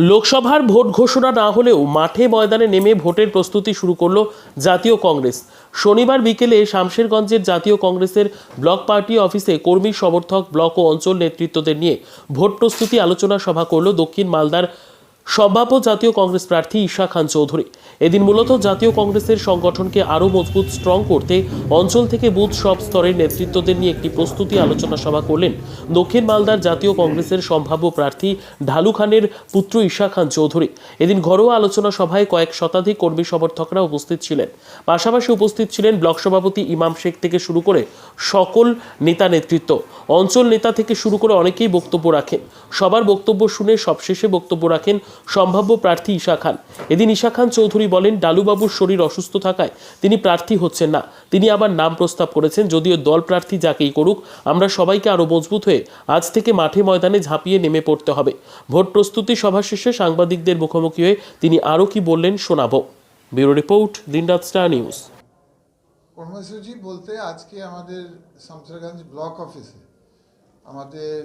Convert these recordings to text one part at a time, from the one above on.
লোকসভার ভোট ঘোষণা না হলেও মাঠে ময়দানে নেমে ভোটের প্রস্তুতি শুরু করল জাতীয় কংগ্রেস। শনিবার বিকেলে শামশেরগঞ্জের জাতীয় কংগ্রেসের ব্লক পার্টি অফিসে কর্মী সমর্থক ব্লক ও অঞ্চল নেতৃত্বদের নিয়ে ভোট প্রস্তুতি আলোচনা সভা করল দক্ষিণ মালদার সম্ভাব্য জাতীয় কংগ্রেস প্রার্থী ঈশা খান চৌধুরী। এদিন মূলত জাতীয় কংগ্রেসের সংগঠনকে আরও মজবুত স্ট্রং করতে অঞ্চল থেকে বুথ সব স্তরের নেতৃত্বদের নিয়ে একটি প্রস্তুতি আলোচনা সভা করলেন দক্ষিণ মালদার জাতীয় কংগ্রেসের সম্ভাব্য প্রার্থী ঢালু খানের পুত্র ঈশা খান চৌধুরী। এদিন ঘরোয়া আলোচনা সভায় কয়েক শতাধিক কর্মী সমর্থকরা উপস্থিত ছিলেন। পাশাপাশি উপস্থিত ছিলেন ব্লক সভাপতি ইমাম শেখ থেকে শুরু করে সকল নেতা নেতৃত্ব। অঞ্চল নেতা থেকে শুরু করে অনেকেই বক্তব্য রাখেন। সবার বক্তব্য শুনে সবশেষে বক্তব্য রাখেন সম্ভাব্য প্রার্থী ঈশা খান। এদিন ঈশা খান চৌধুরী বলেন, ডালুবাবুর শরীর অসুস্থ থাকায় তিনি প্রার্থী হচ্ছেন না। তিনি আবার নাম প্রস্তাব করেছেন। যদিও দল প্রার্থী যাকেই করুক, আমরা সবাইকে আরও মজবুত হয়ে আজ থেকে মাঠে ময়দানে ঝাঁপিয়ে নেমে পড়তে হবে। ভোট প্রস্তুতি সভা শেষে সাংবাদিকদের মুখোমুখি হয়ে তিনি আরও কি বললেন শোনাবো। ব্যুরো রিপোর্ট, দিনরাত স্টার নিউজ। কর্মসূচি বলতে আজকে আমাদের শামশেরগঞ্জ ব্লক অফিসে আমাদের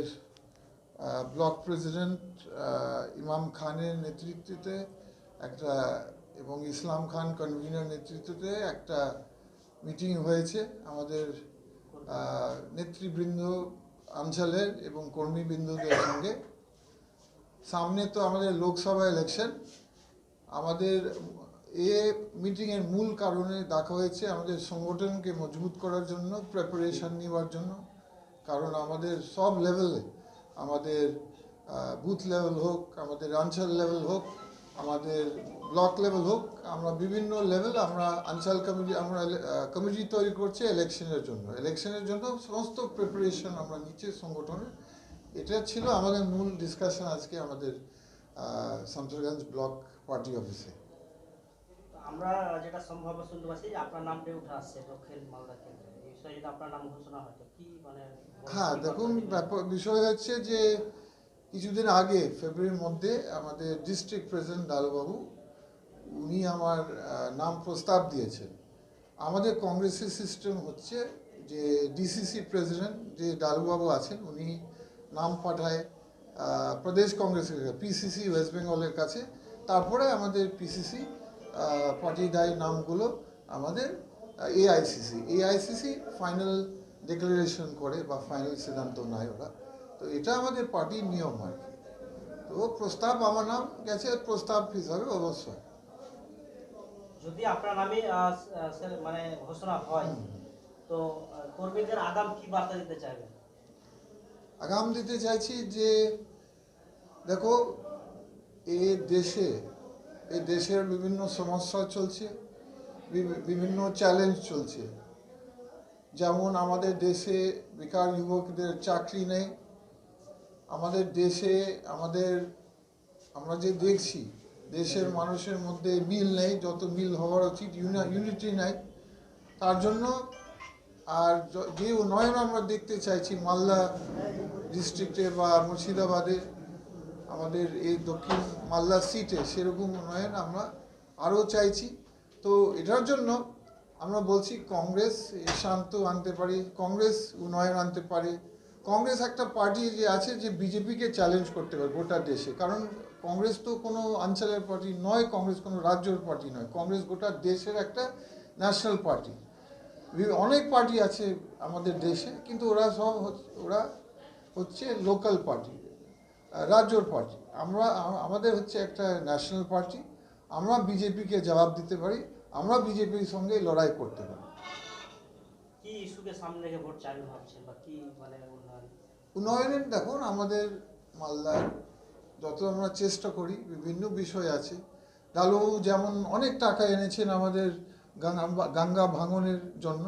ব্লক প্রেসিডেন্ট ইমাম খানের নেতৃত্বে একটা এবং ইসলাম খান কনভিনার নেতৃত্বে একটা মিটিং হয়েছে আমাদের নেতৃবৃন্দ অঞ্চলের এবং কর্মীবৃন্দদের সঙ্গে। সামনে তো আমাদের লোকসভা ইলেকশন। আমাদের মিটিংয়ের মূল কারণে দেখা হয়েছে আমাদের সংগঠনকে মজবুত করার জন্য, প্রিপারেশন নেওয়ার জন্য। কারণ আমাদের সব লেভেলে, আমাদের বুথ লেভেল হোক, আমাদের অঞ্চল লেভেল হোক, আমাদের ব্লক লেভেল হোক, আমরা বিভিন্ন লেভেল আমরা অঞ্চল কমিটি আমরা কমিটি তৈরি করছি ইলেকশনের জন্য সমস্ত প্রিপারেশন আমরা নিচ্ছি সংগঠনের। এটা ছিল আমাদের মূল ডিসকাশন আজকে আমাদের শামশেরগঞ্জ ব্লক পার্টি অফিসে। আমরা যেটা সম্ভব শুনতে পাচ্ছি যে আপনার নামটা উঠে আসছে দক্ষিণ মালদা কেন্দ্রে। এই বিষয়ে যদি আপনার নাম ঘোষণা হয় তো কি হ্যাঁ, দেখুন বিষয় হচ্ছে যে কিছুদিন আগে ফেব্রুয়ারির মধ্যে আমাদের ডিস্ট্রিক্ট প্রেসিডেন্ট ডালুবাবু উনি আমার নাম প্রস্তাব দিয়েছেন। আমাদের কংগ্রেসের সিস্টেম হচ্ছে যে ডিসিসি প্রেসিডেন্ট যে ডালুবাবু আছেন উনি নাম পাঠায় প্রদেশ কংগ্রেসের পিসিসি ওয়েস্ট বেঙ্গলের কাছে। তারপরে আমাদের পিসিসি পার্টিদায়ী নামগুলো আমাদের এআইসিসি ফাইনাল ডিক্লারেশন করে বা ফাইনাল সিদ্ধান্ত নেয় ওরা। তো এটা আমাদের পার্টির নিয়ম আর কি। তো প্রস্তাব আমার নাম গেছে, প্রস্তাব হিসাবে অবশ্যই যদি আপনার নামে মানে ঘোষণা হয় তো কর্মীদের আগাম কি বার্তা দিতে চাইবেন? আগাম দিতে চাইছি যে দেখো, এই দেশের বিভিন্ন সমস্যা চলছে, বিভিন্ন চ্যালেঞ্জ চলছে। যেমন আমাদের দেশে বেকার যুবকদের চাকরি নেই। আমাদের দেশে আমরা যে দেখছি দেশের মানুষের মধ্যে মিল নেই, যত মিল হওয়ার উচিত, ইউনিটি নাই। তার জন্য আর যে উন্নয়ন আমরা দেখতে চাইছি মালদা ডিস্ট্রিক্টে বা মুর্শিদাবাদে, আমাদের এই দক্ষিণ মালদা সিটে, সেরকম উন্নয়ন আমরা আরও চাইছি। তো এটার জন্য আমরা বলছি কংগ্রেস শান্ত আনতে পারে, কংগ্রেস উন্নয়ন আনতে পারে। কংগ্রেস একটা পার্টি যে আছে যে বিজেপিকে চ্যালেঞ্জ করতে পারে গোটা দেশে। কারণ কংগ্রেস তো কোনো অঞ্চলের পার্টি নয়, কংগ্রেস কোনো রাজ্যের পার্টি নয়, কংগ্রেস গোটা দেশের একটা ন্যাশনাল পার্টি। অনেক পার্টি আছে আমাদের দেশে, কিন্তু ওরা হচ্ছে লোকাল পার্টি, রাজ্যর পার্টি। আমাদের হচ্ছে একটা ন্যাশনাল পার্টি। আমরা বিজেপিকে জবাব দিতে পারি, আমরা বিজেপির সঙ্গে লড়াই করতে পারি। কি ইস্যুকে সামনে রেখে ভোট চাইবেন ভাবছেন বা কি উন্নয়নের দেখুন, আমাদের মালদার যত আমরা চেষ্টা করি বিভিন্ন বিষয় আছে। ডালুবাবু যেমন অনেক টাকা এনেছেন আমাদের গঙ্গা ভাঙনের জন্য,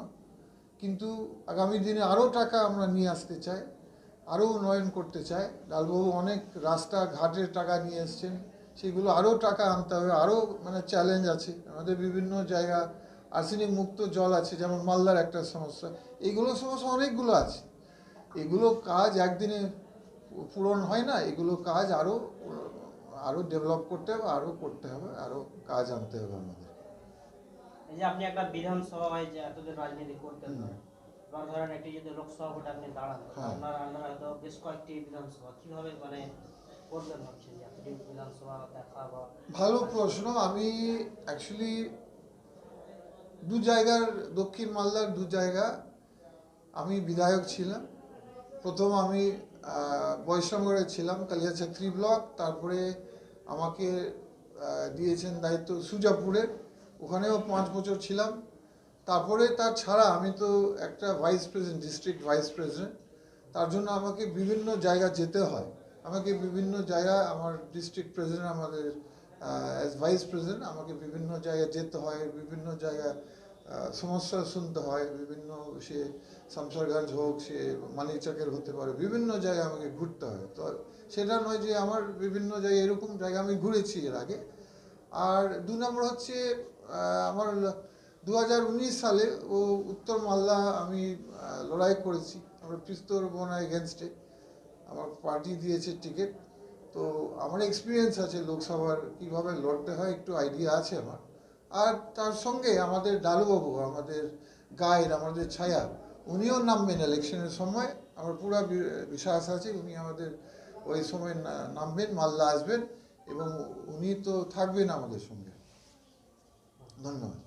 কিন্তু আগামী দিনে আরও টাকা আমরা নিয়ে আসতে চাই, আরও উন্নয়ন করতে চাই। ডালুবাবু অনেক রাস্তাঘাটের টাকা নিয়ে এসছেন, সেগুলো আরও টাকা আনতে হবে। আরও চ্যালেঞ্জ আছে আমাদের বিভিন্ন জায়গা, আর্সেনিক মুক্ত জল আছে, যেমন মালদার একটা সমস্যা। এইগুলো সমস্যা অনেকগুলো আছে। এগুলো কাজ একদিনে পূরণ হয় না, এগুলো কাজ আরও ডেভেলপ করতে হবে, আরও করতে হবে, আরও কাজ আনতে হবে আমাদের। এই যে আপনি একটা বিধানসভা যে এতদিন রাজনীতি করতেন, ধরেন একটি যদি লোকসভা ভোটে আপনি দাঁড়ান, আপনার আন্ডারে হয়তো বেশ কয়েকটি বিধানসভা, কিভাবে করবেন ভাবছেন যে এতটি বিধানসভা দেখা বা ভালো প্রশ্ন। আমি অ্যাকচুয়ালি দক্ষিণ মালদার দু জায়গা আমি বিধায়ক ছিলাম। প্রথম আমি বৈষ্ণবগড়ে ছিলাম, কালিয়াচা 3 ব্লক। তারপরে আমাকে দিয়েছেন দায়িত্ব সুজাপুরের, ওখানেও 5 বছর ছিলাম। তারপরে তার ছাড়া আমি তো একটা vice president, district vice president. তার জন্য আমাকে বিভিন্ন জায়গা যেতে হয়। আমাকে বিভিন্ন জায়গায় আমার ডিস্ট্রিক্ট প্রেসিডেন্ট, আমাদের অ্যাজ ভাইস প্রেসিডেন্ট আমাকে বিভিন্ন জায়গায় যেতে হয়, বিভিন্ন জায়গায় সমস্যা শুনতে হয়। বিভিন্ন সে শামসারগঞ্জ হোক, সে মানিকচকের হতে পারে, বিভিন্ন জায়গায় আমাকে ঘুরতে হয়। তো সেটা নয় যে আমার বিভিন্ন জায়গায়, এরকম জায়গা আমি ঘুরেছি এর আগে। আর 2 নম্বর হচ্ছে আমার 2019 সালে উত্তর মালদা আমি লড়াই করেছি। আমরা পিস্তর বোনা এগেনস্টে আমার পার্টি দিয়েছে টিকিট। তো আমার এক্সপিরিয়েন্স আছে লোকসভার কীভাবে লড়তে হয়, একটু আইডিয়া আছে আমার। আর তার সঙ্গে আমাদের ডালুবাবু, আমাদের গাইড, আমাদের ছায়া, উনিও নামবেন ইলেকশনের সময়। আমার পুরো বিশ্বাস আছে উনি আমাদের ওই সময় নামবেন, মালদা আসবেন এবং উনি তো থাকবেন আমাদের সঙ্গে। ধন্যবাদ।